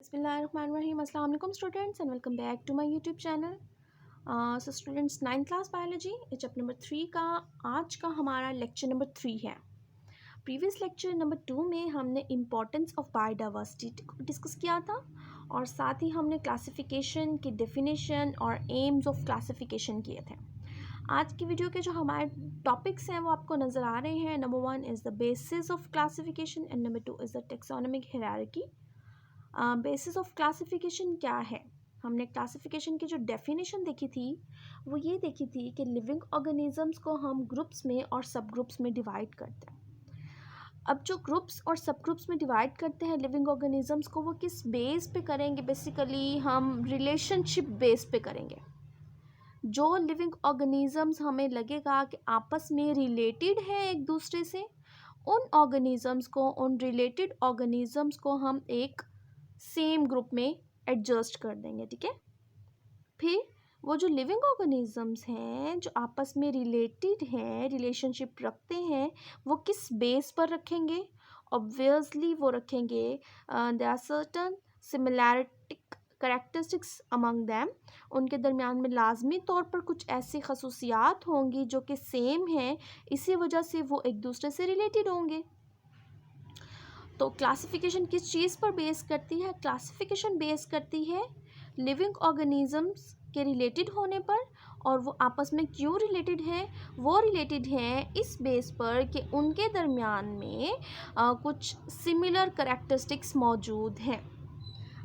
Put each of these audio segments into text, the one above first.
बिस्मिल्लाहिर्रहमानिर्रहीम। अस्सलाम वालेकुम students and welcome back to my YouTube channel. So students, 9th class biology chapter number 3 का आज का हमारा लेक्चर नंबर 3 है। प्रीवियस लेक्चर नंबर 2 में हमने इम्पोर्टेंस ऑफ बायोडाइवर्सिटी को डिस्कस किया था और साथ ही हमने क्लासिफिकेशन की डेफिनेशन और एम्स ऑफ क्लासिफिकेशन किए थे। आज की वीडियो के जो हमारे टॉपिक्स हैं वो आपको नज़र आ रहे हैं। Number 1 is the basis of classification and number 2 is the taxonomic hierarchy. Basis of classification क्या है? हमने क्लासिफिकेशन की जो डेफिनेशन देखी थी वो ये देखी थी कि लिविंग ऑर्गेनिजम्स को हम ग्रुप्स में और सब ग्रुप्स में डिवाइड करते हैं। अब जो ग्रुप्स और सब ग्रुप्स में डिवाइड करते हैं लिविंग ऑर्गेनिजम्स को, वो किस बेस पे करेंगे? बेसिकली हम रिलेशनशिप बेस पे करेंगे। जो लिविंग ऑर्गेनिजम्स हमें लगेगा कि आपस में रिलेटेड है एक दूसरे से, उन ऑर्गेनिजम्स को, उन रिलेटेड ऑर्गेनिजम्स को हम एक सेम ग्रुप में एडजस्ट कर देंगे। ठीक है। फिर वो जो लिविंग ऑर्गेनिजम्स हैं जो आपस में रिलेटेड हैं, रिलेशनशिप रखते हैं, वो किस बेस पर रखेंगे? ऑब्वियसली वो रखेंगे there are certain similarity characteristics among them. उनके दरमियान में लाजमी तौर पर कुछ ऐसी खसूसियात होंगी जो कि सेम हैं, इसी वजह से वो एक दूसरे से रिलेटेड होंगे। तो क्लासिफिकेशन किस चीज़ पर बेस करती है? क्लासिफिकेशन बेस करती है लिविंग ऑर्गेनिजम्स के रिलेटेड होने पर, और वो आपस में क्यों रिलेटेड हैं? वो रिलेटेड हैं इस बेस पर कि उनके दरमियान में कुछ सिमिलर करैक्टरिस्टिक्स मौजूद हैं।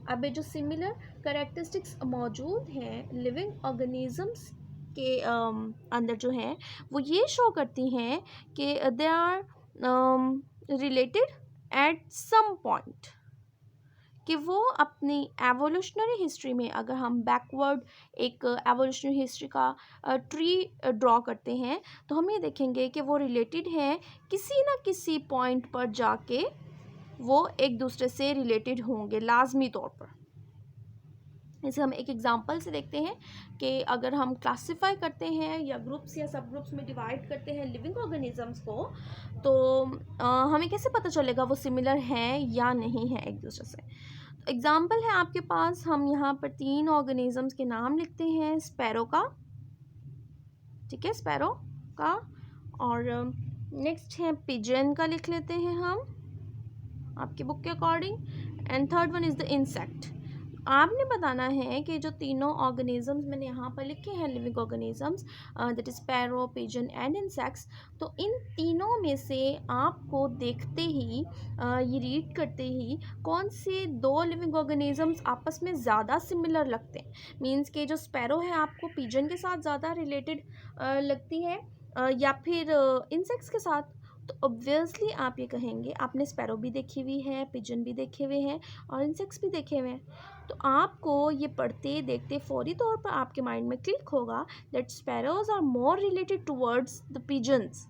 अब ये जो सिमिलर करैक्टरिस्टिक्स मौजूद हैं लिविंग ऑर्गेनिजम्स के अंदर जो हैं, वो ये शो करती हैं कि they are related at some point, कि वो अपनी एवोल्यूशनरी हिस्ट्री में, अगर हम बैकवर्ड एक एवोल्यूशनरी हिस्ट्री का ट्री ड्रॉ करते हैं तो हम ये देखेंगे कि वो रिलेटेड हैं किसी ना किसी पॉइंट पर जाके, वो एक दूसरे से रिलेटेड होंगे लाजमी तौर पर। इसे हम एक एग्जांपल से देखते हैं कि अगर हम क्लासिफाई करते हैं या ग्रुप्स या सब ग्रुप्स में डिवाइड करते हैं लिविंग ऑर्गेनिजम्स को, तो हमें कैसे पता चलेगा वो सिमिलर हैं या नहीं है एक दूसरे से? तो एग्जांपल है आपके पास, हम यहाँ पर 3 ऑर्गेनिजम्स के नाम लिखते हैं। स्पैरो का, ठीक है, स्पैरो का, और नेक्स्ट है पिजन का, लिख लेते हैं हम आपकी बुक के according. And third one is the insect. आपने बताना है कि जो तीनों ऑर्गेनिजम्स मैंने यहाँ पर लिखे हैं living organisms, that is sparrow, pigeon and insects, तो इन तीनों में से आपको देखते ही ये रीड करते ही कौन से 2 लिविंग ऑर्गेनिजम्स आपस में ज़्यादा सिमिलर लगते हैं। मीन्स कि जो स्पैरो है आपको पिजन के साथ ज़्यादा रिलेटेड लगती है या फिर इंसेक्ट्स के साथ। तो ऑब्वियसली आप ये कहेंगे, आपने स्पैरो भी देखी हुई है, पिजन भी देखे हुए हैं और इंसेक्ट्स भी देखे हुए हैं, तो आपको ये पढ़ते देखते फौरी तौर पर आपके माइंड में क्लिक होगा that sparrows are more related towards the pigeons,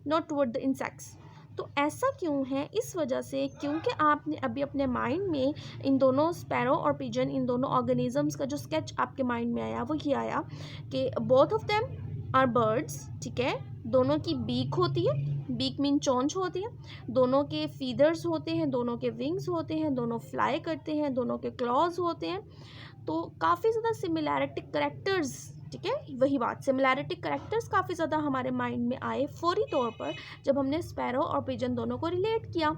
not toward the insects. तो ऐसा क्यों है? इस वजह से क्योंकि आपने अभी अपने माइंड में इन दोनों स्पैरो और पिजन, इन दोनों ऑर्गेनिजम्स का जो स्केच आपके माइंड में आया वो ये आया कि both of them are birds. ठीक है, दोनों की बीक होती है, बीक मीन चोंच होती है, दोनों के फीदर्स होते हैं, दोनों के विंग्स होते हैं, दोनों फ्लाई करते हैं, दोनों के क्लॉज होते हैं। तो काफ़ी ज़्यादा सिमिलैरिटिक करेक्टर्स, ठीक है, वही बात, सिमिलैरिटिक करेक्टर्स काफ़ी ज़्यादा हमारे माइंड में आए फौरी तौर पर जब हमने स्पैरो और पिजन दोनों को रिलेट किया।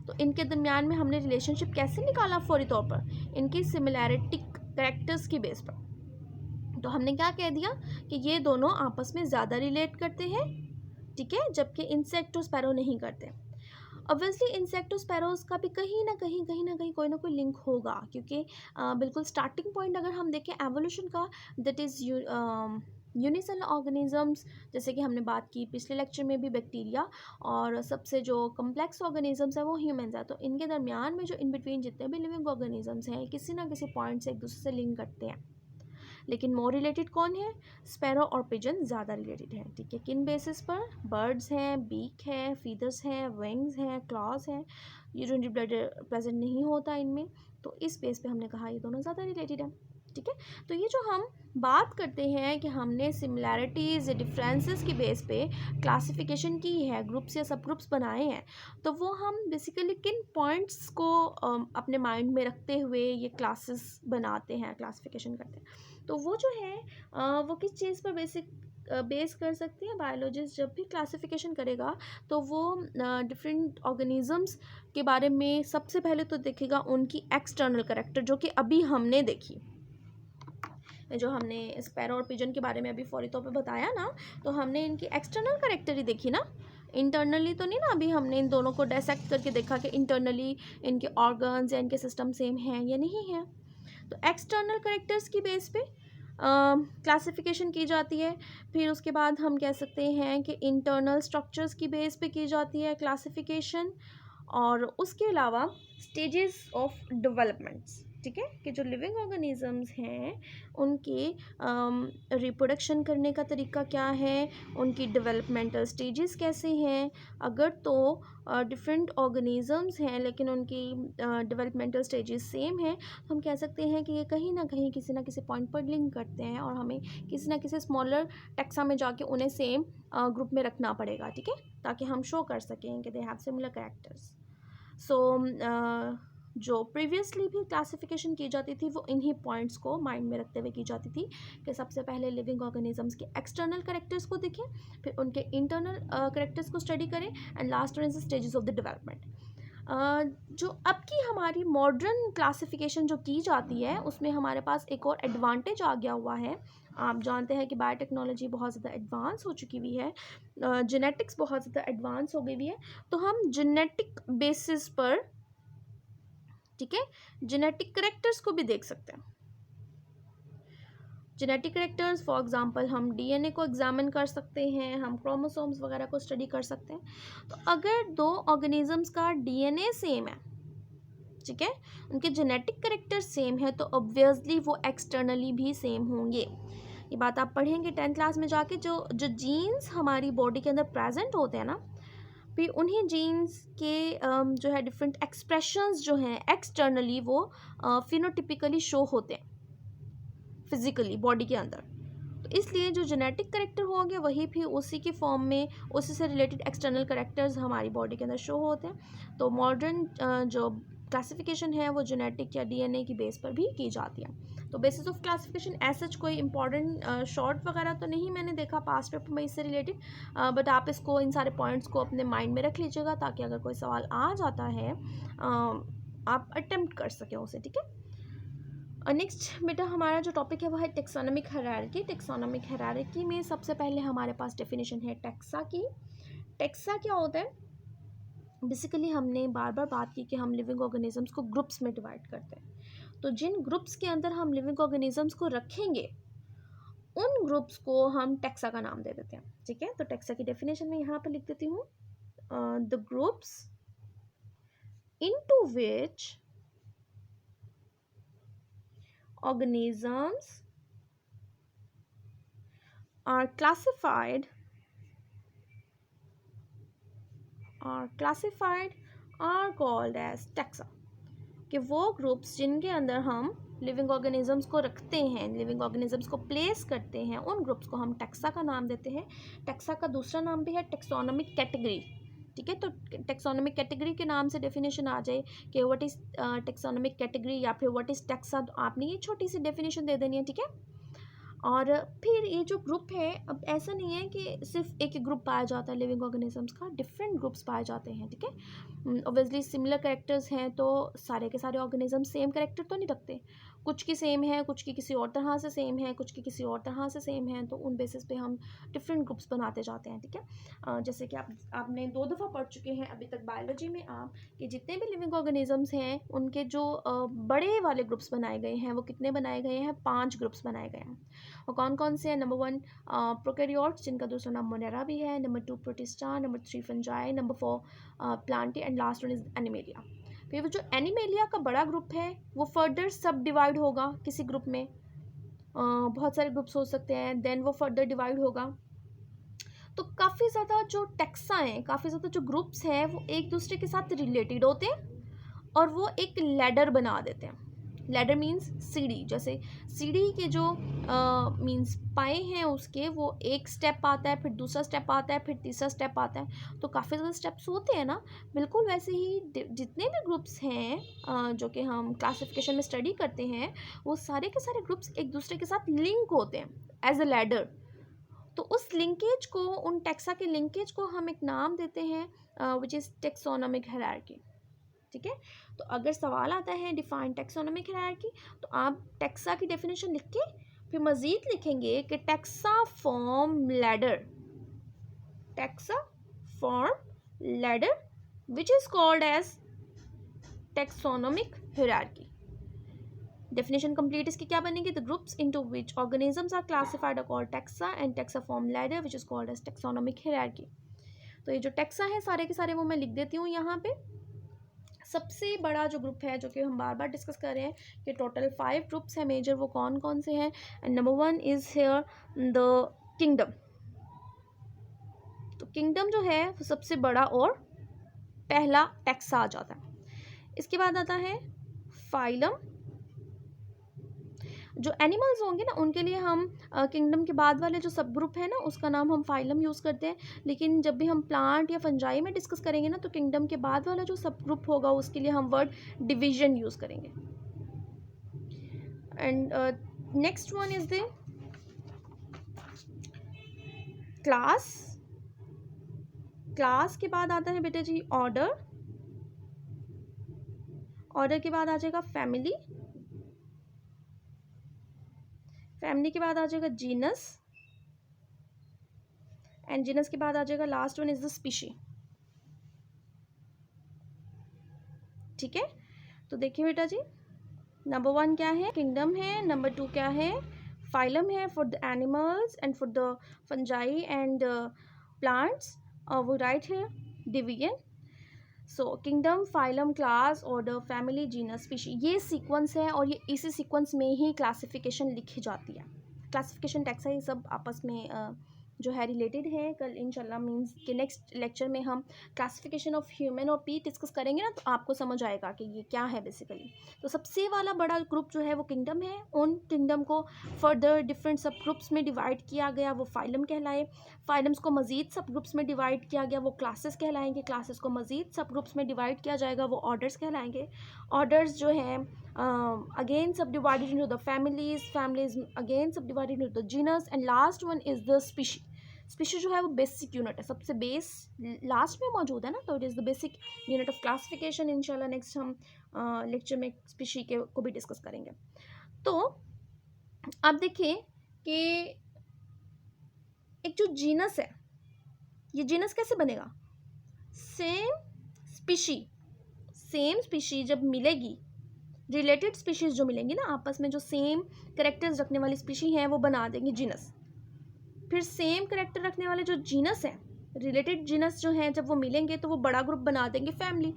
तो इनके दरमियान में हमने रिलेशनशिप कैसे निकाला? फौरी तौर पर इनकी सिमिलैरिटिक करेक्टर्स की बेस पर। तो हमने क्या कह दिया कि ये दोनों आपस में ज़्यादा रिलेट करते हैं, ठीक है, जबकि इंसेक्ट और स्पैरो नहीं करते। ऑब्वियसली इंसेक्ट और स्पैरोज का भी कहीं ना कहीं कोई ना कोई लिंक होगा, क्योंकि बिल्कुल स्टार्टिंग पॉइंट अगर हम देखें एवोल्यूशन का, दैट इज़ यूनिसेलुलर ऑर्गेनिजम्स, जैसे कि हमने बात की पिछले लेक्चर में भी बैक्टीरिया, और सबसे जो कम्प्लेक्स ऑर्गेनिजम्स है वो ह्यूमंस है। तो इनके दरमियान में जो इन बिटवीन जितने भी लिविंग ऑर्गेनिजम्स हैं किसी ना किसी पॉइंट से एक दूसरे से लिंक करते हैं, लेकिन मोर रिलेटेड कौन है? स्पैरो और पिजन ज़्यादा रिलेटेड है। ठीक है, किन बेसिस पर? बर्ड्स हैं, बीक है, फीदर्स हैं, विंग्स हैं, क्लॉज हैं, यूरिनरी ब्लड प्रेजेंट नहीं होता इनमें, तो इस बेस पे हमने कहा ये दोनों ज़्यादा रिलेटेड है। ठीक है। तो ये जो हम बात करते हैं कि हमने सिमिलैरिटीज़ या डिफरेंसेस की बेस पे क्लासिफिकेशन की है, ग्रुप्स या सब ग्रुप्स बनाए हैं, तो वो हम बेसिकली किन पॉइंट्स को अपने माइंड में रखते हुए ये क्लासेस बनाते हैं, क्लासिफिकेशन करते हैं। तो वो जो है वो किस चीज़ पर बेस कर सकते हैं। बायोलॉजिस्ट जब भी क्लासिफिकेशन करेगा तो वो डिफरेंट ऑर्गेनिजम्स के बारे में सबसे पहले तो देखेगा उनकी एक्सटर्नल कैरेक्टर, जो कि अभी हमने देखी, जो हमने स्पैरो और पिजन के बारे में अभी फौरी तौर पे बताया ना, तो हमने इनकी एक्सटर्नल कैरेक्टर ही देखी ना, इंटरनली तो नहीं ना। अभी हमने इन दोनों को डायसेक्ट करके देखा कि इंटरनली इनके ऑर्गन्स या इनके सिस्टम सेम हैं या नहीं है। तो एक्सटर्नल कैरेक्टर्स की बेस पे क्लासिफिकेशन की जाती है। फिर उसके बाद हम कह सकते हैं कि इंटरनल स्ट्रक्चर्स की बेस पे की जाती है क्लासिफिकेशन, और उसके अलावा स्टेजेस ऑफ डेवलपमेंट्स, ठीक है, कि जो लिविंग ऑर्गेनिजम्स हैं उनके रिप्रोडक्शन करने का तरीका क्या है, उनकी डेवलपमेंटल स्टेजेस कैसे हैं। अगर तो डिफरेंट ऑर्गेनिजम्स हैं लेकिन उनकी डेवलपमेंटल स्टेजेस सेम हैं, तो हम कह सकते हैं कि ये कहीं ना कहीं किसी ना किसी पॉइंट पर लिंक करते हैं, और हमें किसी ना किसी स्मॉलर टेक्सा में जाके उन्हें सेम ग्रुप में रखना पड़ेगा, ठीक है, ताकि हम शो कर सकें कि दे हैव सिमिलर कैरेक्टर्स। सो जो प्रीवियसली भी क्लासिफिकेशन की जाती थी वो इन्हीं पॉइंट्स को माइंड में रखते हुए की जाती थी कि सबसे पहले लिविंग ऑर्गेनिजम्स के एक्सटर्नल कैरेक्टर्स को देखें, फिर उनके इंटरनल कैरेक्टर्स को स्टडी करें, and last in stages of the development. जो अब की हमारी मॉडर्न क्लासिफिकेशन जो की जाती है उसमें हमारे पास एक और एडवांटेज आ गया हुआ है। आप जानते हैं कि बायोटेक्नोलॉजी बहुत ज़्यादा एडवांस हो चुकी हुई है, जेनेटिक्स बहुत ज़्यादा एडवांस हो गई हुई है, तो हम जेनेटिक बेसिस पर, ठीक है, जेनेटिक करेक्टर्स को भी देख सकते हैं। जेनेटिक करेक्टर्स फॉर एग्जांपल हम डीएनए को एग्जामिन कर सकते हैं, हम क्रोमोसोम्स वगैरह को स्टडी कर सकते हैं। तो अगर दो ऑर्गेनिजम्स का डीएनए सेम है, ठीक है, उनके जेनेटिक करेक्टर सेम है, तो ऑब्वियसली वो एक्सटर्नली भी सेम होंगे। ये बात आप पढ़ेंगे 10th क्लास में जाके। जो जो जीन्स हमारी बॉडी के अंदर प्रेजेंट होते हैं ना, फिर उन्हीं जीन्स के जो है डिफरेंट एक्सप्रेशंस जो हैं एक्सटर्नली वो फिनोटिपिकली शो होते हैं फिजिकली बॉडी के अंदर। तो इसलिए जो जेनेटिक करेक्टर होंगे वही फिर उसी के फॉर्म में उसी से रिलेटेड एक्सटर्नल करेक्टर्स हमारी बॉडी के अंदर शो होते हैं। तो मॉडर्न जो क्लासिफिकेशन है वो जेनेटिक या डीएनए की बेस पर भी की जाती है। तो बेसिस ऑफ क्लासिफिकेशन ऐसा कोई इंपॉर्टेंट शॉर्ट वगैरह तो नहीं मैंने देखा पास्ट पेपर में इससे रिलेटेड, बट आप इसको इन सारे पॉइंट्स को अपने माइंड में रख लीजिएगा ताकि अगर कोई सवाल आ जाता है आप अटेम्प्ट कर सकें उसे, ठीक है। नेक्स्ट बेटा हमारा जो टॉपिक है वो है टेक्सोनोमिक हायरार्की। टेक्सोनोमिक हायरार्की में सबसे पहले हमारे पास डेफिनेशन है टेक्सा की। टेक्सा क्या होता है? बेसिकली हमने बार बार बात की कि हम लिविंग ऑर्गेनिजम्स को ग्रुप्स में डिवाइड करते हैं। तो जिन ग्रुप्स के अंदर हम लिविंग ऑर्गेनिजम्स को रखेंगे उन ग्रुप्स को हम टेक्सा का नाम दे देते हैं, ठीक है। तो टेक्सा की डेफिनेशन में यहाँ पर लिख देती हूँ, the groups into which organisms are classified are called as taxa। कि वो ग्रुप्स जिनके अंदर हम लिविंग ऑर्गेनिजम्स को रखते हैं, लिविंग ऑर्गेनिजम्स को प्लेस करते हैं, उन ग्रुप्स को हम टेक्सा का नाम देते हैं। टेक्सा का दूसरा नाम भी है टेक्सोनोमिक कैटेगरी, ठीक है। तो टेक्सोनोमिक कैटेगरी के नाम से डेफिनेशन आ जाए कि व्हाट इज़ टेक्सोनोमिक कैटेगरी या फिर व्हाट इज़ टेक्सा, तो आपने ये छोटी सी डेफिनेशन दे देनी है, ठीक है। और फिर ये जो ग्रुप है, अब ऐसा नहीं है कि सिर्फ एक ही ग्रुप पाया जाता है लिविंग ऑर्गेनिजम्स का, डिफरेंट ग्रुप्स पाए जाते हैं, ठीक है। ऑब्वियसली सिमिलर कैरेक्टर्स हैं तो सारे के सारे ऑर्गेनिज्म सेम कैरेक्टर तो नहीं रखते, कुछ की सेम है, कुछ की किसी और तरह से सेम है, कुछ की किसी और तरह से सेम है, तो उन बेसिस पे हम डिफरेंट ग्रुप्स बनाते जाते हैं, ठीक है। जैसे कि आपने 2 दफ़ा पढ़ चुके हैं अभी तक बायोलॉजी में आप कि जितने भी लिविंग ऑर्गेनिजम्स हैं उनके जो बड़े वाले ग्रुप्स बनाए गए हैं वो कितने बनाए गए हैं, 5 ग्रुप्स बनाए गए हैं। और कौन कौन से हैं? नंबर 1 प्रोकैरियोट्स जिनका दूसरा नाम मोनेरा भी है, number 2 protista, number 3 fungi, number 4 Plantae, and last one is animalia. फिर वो जो एनिमेलिया का बड़ा ग्रुप है वो फर्दर सब डिवाइड होगा किसी ग्रुप में, बहुत सारे ग्रुप्स हो सकते हैं, देन वो फर्दर डिवाइड होगा। तो काफ़ी ज़्यादा जो टेक्सा हैं, काफ़ी ज़्यादा जो ग्रुप्स हैं वो एक दूसरे के साथ रिलेटेड होते हैं और वो एक लैडर बना देते हैं। लैडर मीन्स सीढ़ी, जैसे सीढ़ी के जो मीन्स पाए हैं उसके, वो एक स्टेप आता है, फिर दूसरा स्टेप आता है, फिर तीसरा स्टेप आता है, तो काफ़ी ज़्यादा स्टेप्स होते हैं ना। बिल्कुल वैसे ही जितने भी ग्रुप्स हैं जो कि हम क्लासिफिकेशन में स्टडी करते हैं, वो सारे के सारे ग्रुप्स एक दूसरे के साथ लिंक होते हैं एज अ लैडर। तो उस लिंकेज को, उन टेक्सा के लिंकेज को हम एक नाम देते हैं विच इज़ टेक्सोनोमिक हायरार्की। ठीक है, तो अगर सवाल आता है डिफाइन टेक्सोनोमिक हायरार्की, तो आप टेक्सा की डेफिनेशन लिख के फिर मज़ीद लिखेंगे कि taxa form ladder, taxa form ladder which is called as taxonomic hierarchy. Definition complete इसकी क्या बनेगी? The groups into which organisms are classified are called taxa and taxa form ladder which is called as taxonomic hierarchy. तो ये जो taxa है सारे के सारे वो मैं लिख देती हूँ यहाँ पे। सबसे बड़ा जो ग्रुप है जो कि हम बार बार डिस्कस कर रहे हैं कि टोटल 5 ग्रुप्स हैं मेजर, वो कौन कौन से हैं? And number 1 is here the kingdom. तो किंगडम जो है वो सबसे बड़ा और पहला टेक्सा आ जाता है। इसके बाद आता है फाइलम। जो एनिमल्स होंगे ना उनके लिए हम किंगडम के बाद वाले जो सब ग्रुप है ना उसका नाम हम फाइलम यूज़ करते हैं, लेकिन जब भी हम प्लांट या फंजाई में डिस्कस करेंगे ना तो किंगडम के बाद वाला जो सब ग्रुप होगा उसके लिए हम वर्ड डिवीजन यूज़ करेंगे। And next one is the class. Class के बाद आता है बेटा जी ऑर्डर। ऑर्डर के बाद आ जाएगा फैमिली। फैमिली के बाद आ जाएगा जीनस, एंड जीनस के बाद आ जाएगा last one is the species. ठीक है, तो देखिए बेटा जी, नंबर 1 क्या है? किंगडम है। नंबर 2 क्या है? फाइलम है for the animals and for the fungi and plants, और वो राइट है डिवीजन। सो kingdom, phylum, class, order, family, genus, species, ये सीक्वेंस है और ये इसी सीक्वेंस में ही क्लासिफिकेशन लिखी जाती है। क्लासिफिकेशन टेक्सा ये सब आपस में जो है रिलेटेड है। कल इंशाल्लाह मींस के नेक्स्ट लेक्चर में हम क्लासिफिकेशन ऑफ ह्यूमन और पी डिस्कस करेंगे ना, तो आपको समझ आएगा कि ये क्या है बेसिकली। तो सबसे वाला बड़ा ग्रुप जो है वो किंगडम है। उन किंगडम को फर्दर डिफरेंट सब ग्रुप्स में डिवाइड किया गया, वो फाइलम कहलाए। फाइलम्स को मज़ीद सब ग्रुप्स में डिवाइड किया गया, वो क्लासेस कहलाएंगे। क्लासेस को मज़ीद सब ग्रुप्स में डिवाइड किया जाएगा, वो ऑर्डर्स कहलाएंगे। ऑर्डर्स जो हैं again subdivided into the families, families again subdivided into the genus, and last one is the species. Species जो है वो बेसिक यूनिट है, सबसे बेस लास्ट में मौजूद है ना, तो it is the basic unit of classification. इंशाल्लाह नेक्स्ट हम लेक्चर में स्पीशी के को भी डिस्कस करेंगे। तो अब देखिए कि एक जो जीनस है, ये जीनस कैसे बनेगा? सेम स्पीशी जब मिलेगी, रिलेटेड स्पीशीज जो मिलेंगी ना आपस में, जो सेम कैरेक्टर्स रखने वाली स्पीशी हैं वो बना देंगे जीनस। फिर सेम कैरेक्टर रखने वाले जो जीनस हैं, रिलेटेड जीनस जो हैं, जब वो मिलेंगे तो वो बड़ा ग्रुप बना देंगे फैमिली।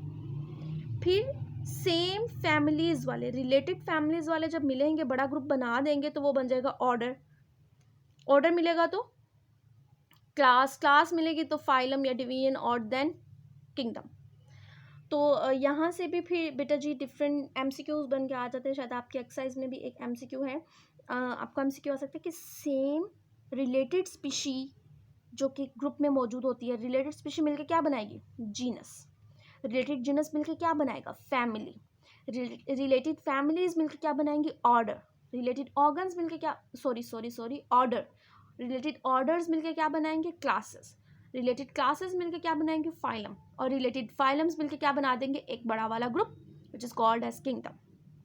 फिर सेम फैमिलीज वाले, रिलेटेड फैमिलीज वाले जब मिलेंगे बड़ा ग्रुप बना देंगे तो वो बन जाएगा ऑर्डर। ऑर्डर मिलेगा तो क्लास, क्लास मिलेगी तो फाइलम या डिवीजन, और देन किंगडम। तो यहाँ से भी फिर बेटा जी डिफरेंट एमसीक्यूज बन के आ जाते हैं। शायद आपकी एक्सरसाइज में भी एक एमसीक्यू है, आपको एमसीक्यू आ सकता है कि सेम रिलेटेड स्पीशी जो कि ग्रुप में मौजूद होती है, रिलेटेड स्पीशी मिलकर क्या बनाएगी? जीनस। रिलेटेड जीनस मिलकर क्या बनाएगा? फैमिली। रिलेटेड फैमिलीज मिलकर क्या बनाएंगी? ऑर्डर। रिलेटेड ऑर्गन्स मिलकर क्या, सॉरी ऑर्डर। रिलेटेड ऑर्डर्स मिलकर क्या बनाएंगे? क्लासेस। रिलेटेड क्लासेस मिलकर क्या बनाएंगे? फाइलम। और रिलेटेड फाइलम्स मिलकर क्या बना देंगे? एक बड़ा वाला group which is called as kingdom.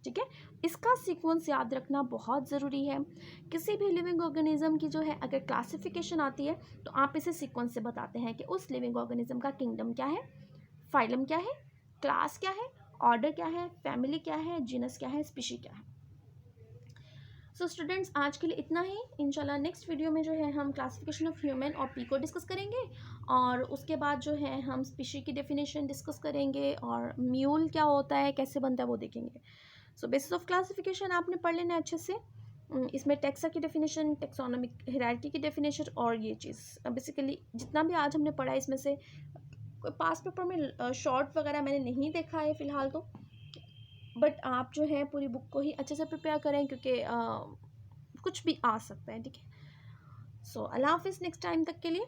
ठीक है, इसका सीक्वेंस याद रखना बहुत ज़रूरी है। किसी भी लिविंग ऑर्गेनिज्म की जो है अगर क्लासिफिकेशन आती है तो आप इसे सीक्वेंस से बताते हैं कि उस लिविंग ऑर्गेनिज्म का किंगडम क्या है, फाइलम क्या है, क्लास क्या है, ऑर्डर क्या है, फैमिली क्या है, जीनस क्या है, स्पीशी क्या है। सो स्टूडेंट्स आज के लिए इतना ही। इंशाल्लाह नेक्स्ट वीडियो में जो है हम क्लासिफिकेशन ऑफ ह्यूमन और पी को डिस्कस करेंगे, और उसके बाद जो है हम स्पीशी की डेफिनेशन डिस्कस करेंगे, और म्यूल क्या होता है, कैसे बनता है, वो देखेंगे। सो बेसिस ऑफ क्लासिफिकेशन आपने पढ़ लेना है अच्छे से। इसमें टेक्सा की डेफिनेशन, टेक्सोनोमिक हायरार्की की डेफिनेशन, और ये चीज़ बेसिकली जितना भी आज हमने पढ़ा इसमें से पास पेपर में शॉर्ट वगैरह मैंने नहीं देखा है फ़िलहाल, तो बट आप जो है पूरी बुक को ही अच्छे से प्रिपेयर करें, क्योंकि कुछ भी आ सकता है, ठीक है। सो अल्लाह हाफिज़ नेक्स्ट टाइम तक के लिए।